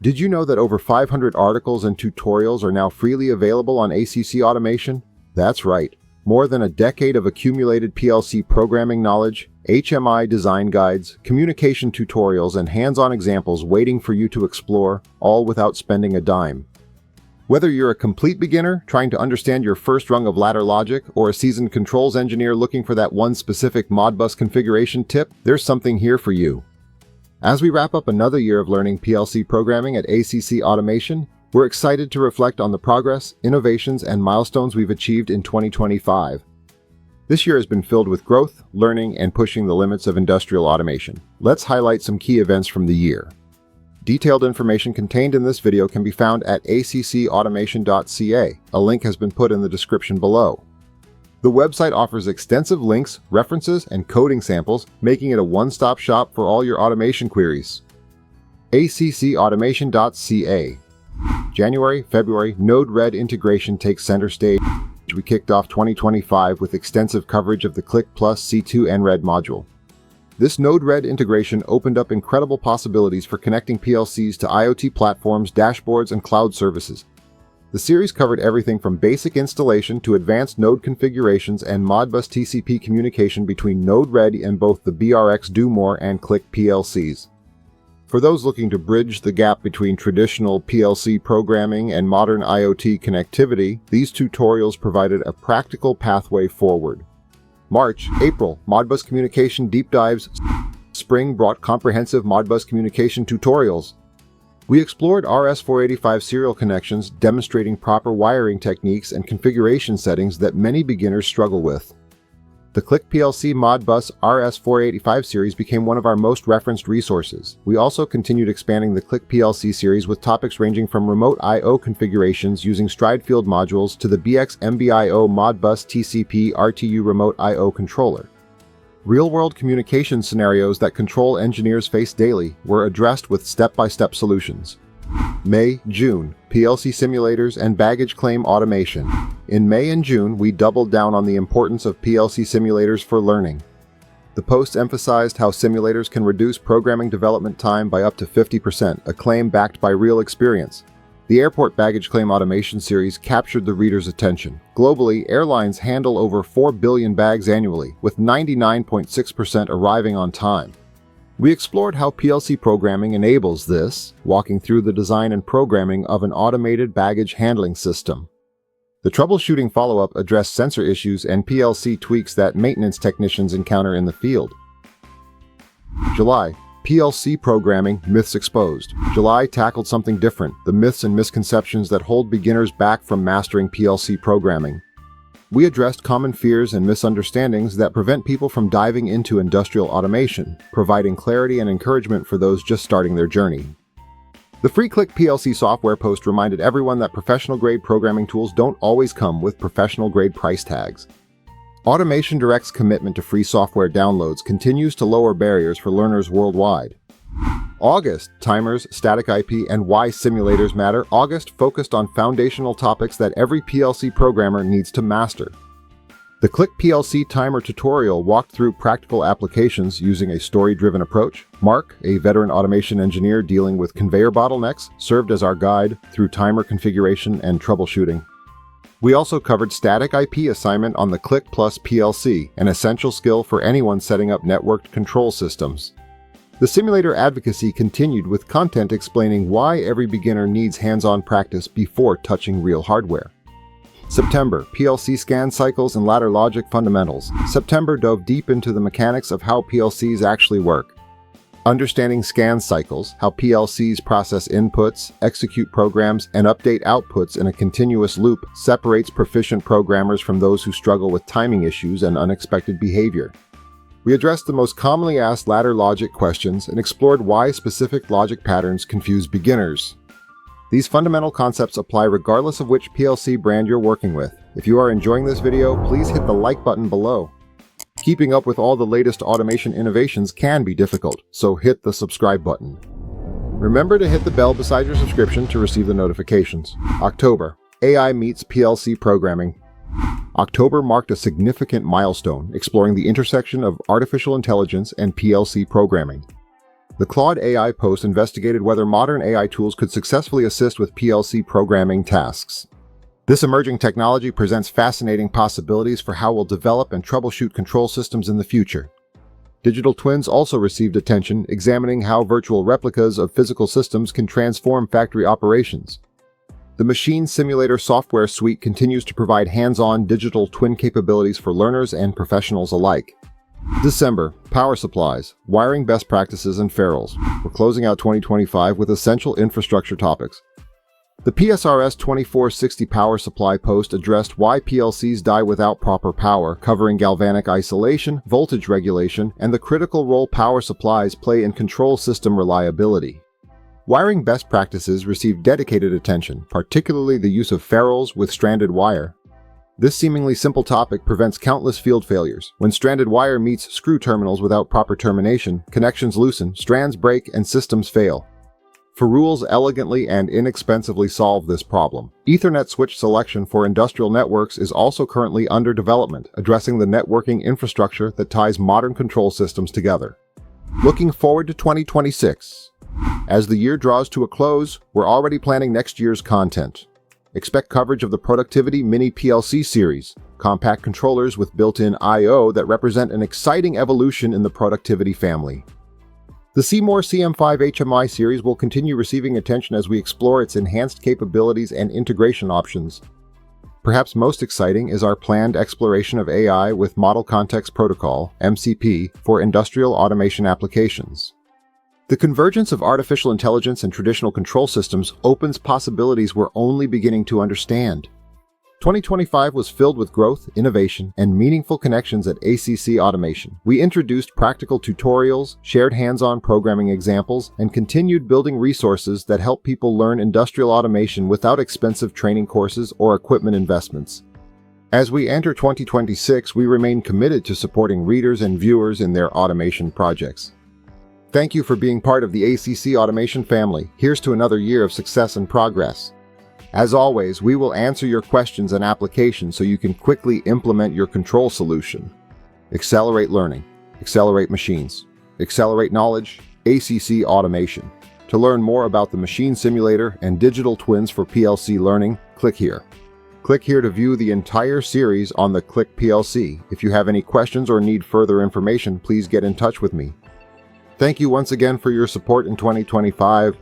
Did you know that over 500 articles and tutorials are now freely available on ACC Automation? That's right. More than a decade of accumulated PLC programming knowledge, HMI design guides, communication tutorials, and hands-on examples waiting for you to explore, all without spending a dime. Whether you're a complete beginner trying to understand your first rung of ladder logic or a seasoned controls engineer looking for that one specific Modbus configuration tip, there's something here for you. As we wrap up another year of learning PLC programming at ACC Automation, we're excited to reflect on the progress, innovations, and milestones we've achieved in 2025. This year has been filled with growth, learning, and pushing the limits of industrial automation. Let's highlight some key events from the year. Detailed information contained in this video can be found at accautomation.ca. A link has been put in the description below. The website offers extensive links, references, and coding samples, making it a one-stop shop for all your automation queries. accautomation.ca. January-February, Node-RED integration takes center stage. We kicked off 2025 with extensive coverage of the Click Plus C2 NRED module. This Node-RED integration opened up incredible possibilities for connecting PLCs to IoT platforms, dashboards, and cloud services. The series covered everything from basic installation to advanced node configurations and Modbus TCP communication between Node-RED and both the BRX Do More and Click PLCs. For those looking to bridge the gap between traditional PLC programming and modern IoT connectivity, these tutorials provided a practical pathway forward. March, April, Modbus communication deep dives. Spring brought comprehensive Modbus communication tutorials. We explored RS-485 serial connections, demonstrating proper wiring techniques and configuration settings that many beginners struggle with. The Click PLC Modbus RS-485 series became one of our most referenced resources. We also continued expanding the Click PLC series with topics ranging from remote I/O configurations using stride field modules to the BX-MBIO Modbus TCP RTU remote I/O controller. Real-world communication scenarios that control engineers face daily were addressed with step-by-step solutions. May, June, PLC simulators and baggage claim automation. In May and June, we doubled down on the importance of PLC simulators for learning. The posts emphasized how simulators can reduce programming development time by up to 50%, a claim backed by real experience. The Airport Baggage Claim Automation series captured the reader's attention. Globally, airlines handle over 4 billion bags annually, with 99.6% arriving on time. We explored how PLC programming enables this, walking through the design and programming of an automated baggage handling system. The troubleshooting follow-up addressed sensor issues and PLC tweaks that maintenance technicians encounter in the field. July, PLC programming myths exposed. July tackled something different, the myths and misconceptions that hold beginners back from mastering PLC programming. We addressed common fears and misunderstandings that prevent people from diving into industrial automation, providing clarity and encouragement for those just starting their journey. The free Click PLC software post reminded everyone that professional-grade programming tools don't always come with professional-grade price tags. Automation Direct's commitment to free software downloads continues to lower barriers for learners worldwide. August, timers, static IP, and why simulators matter. August focused on foundational topics that every PLC programmer needs to master. The Click PLC timer tutorial walked through practical applications using a story-driven approach. Mark, a veteran automation engineer dealing with conveyor bottlenecks, served as our guide through timer configuration and troubleshooting. We also covered static IP assignment on the Click Plus PLC, an essential skill for anyone setting up networked control systems. The simulator advocacy continued with content explaining why every beginner needs hands-on practice before touching real hardware. September, PLC scan cycles and ladder logic fundamentals. September dove deep into the mechanics of how PLCs actually work. Understanding scan cycles, how PLCs process inputs, execute programs, and update outputs in a continuous loop, separates proficient programmers from those who struggle with timing issues and unexpected behavior. We addressed the most commonly asked ladder logic questions and explored why specific logic patterns confuse beginners. These fundamental concepts apply regardless of which PLC brand you're working with. If you are enjoying this video, please hit the like button below. Keeping up with all the latest automation innovations can be difficult, so hit the subscribe button. Remember to hit the bell beside your subscription to receive the notifications. October, AI meets PLC programming. October marked a significant milestone, exploring the intersection of artificial intelligence and PLC programming. The Claude AI post investigated whether modern AI tools could successfully assist with PLC programming tasks. This emerging technology presents fascinating possibilities for how we'll develop and troubleshoot control systems in the future. Digital twins also received attention, examining how virtual replicas of physical systems can transform factory operations. The Machine Simulator software suite continues to provide hands-on digital twin capabilities for learners and professionals alike. December, power supplies, wiring best practices and ferrules. We're closing out 2025 with essential infrastructure topics. The PSRS 2460 power supply post addressed why PLCs die without proper power, covering galvanic isolation, voltage regulation, and the critical role power supplies play in control system reliability. Wiring best practices received dedicated attention, particularly the use of ferrules with stranded wire. This seemingly simple topic prevents countless field failures. When stranded wire meets screw terminals without proper termination, connections loosen, strands break, and systems fail. Ferrules elegantly and inexpensively solve this problem. Ethernet switch selection for industrial networks is also currently under development, addressing the networking infrastructure that ties modern control systems together. Looking forward to 2026. As the year draws to a close, we're already planning next year's content. Expect coverage of the Productivity Mini PLC series, compact controllers with built-in I/O that represent an exciting evolution in the productivity family. The Seymour CM5 HMI series will continue receiving attention as we explore its enhanced capabilities and integration options. Perhaps most exciting is our planned exploration of AI with Model Context Protocol, MCP, for industrial automation applications. The convergence of artificial intelligence and traditional control systems opens possibilities we're only beginning to understand. 2025 was filled with growth, innovation, and meaningful connections at ACC Automation. We introduced practical tutorials, shared hands-on programming examples, and continued building resources that help people learn industrial automation without expensive training courses or equipment investments. As we enter 2026, we remain committed to supporting readers and viewers in their automation projects. Thank you for being part of the ACC Automation family. Here's to another year of success and progress. As always, we will answer your questions and applications so you can quickly implement your control solution. Accelerate learning, accelerate machines, accelerate knowledge, ACC Automation. To learn more about the machine simulator and digital twins for PLC learning, click here. Click here to view the entire series on the Click PLC. If you have any questions or need further information, please get in touch with me. Thank you once again for your support in 2025.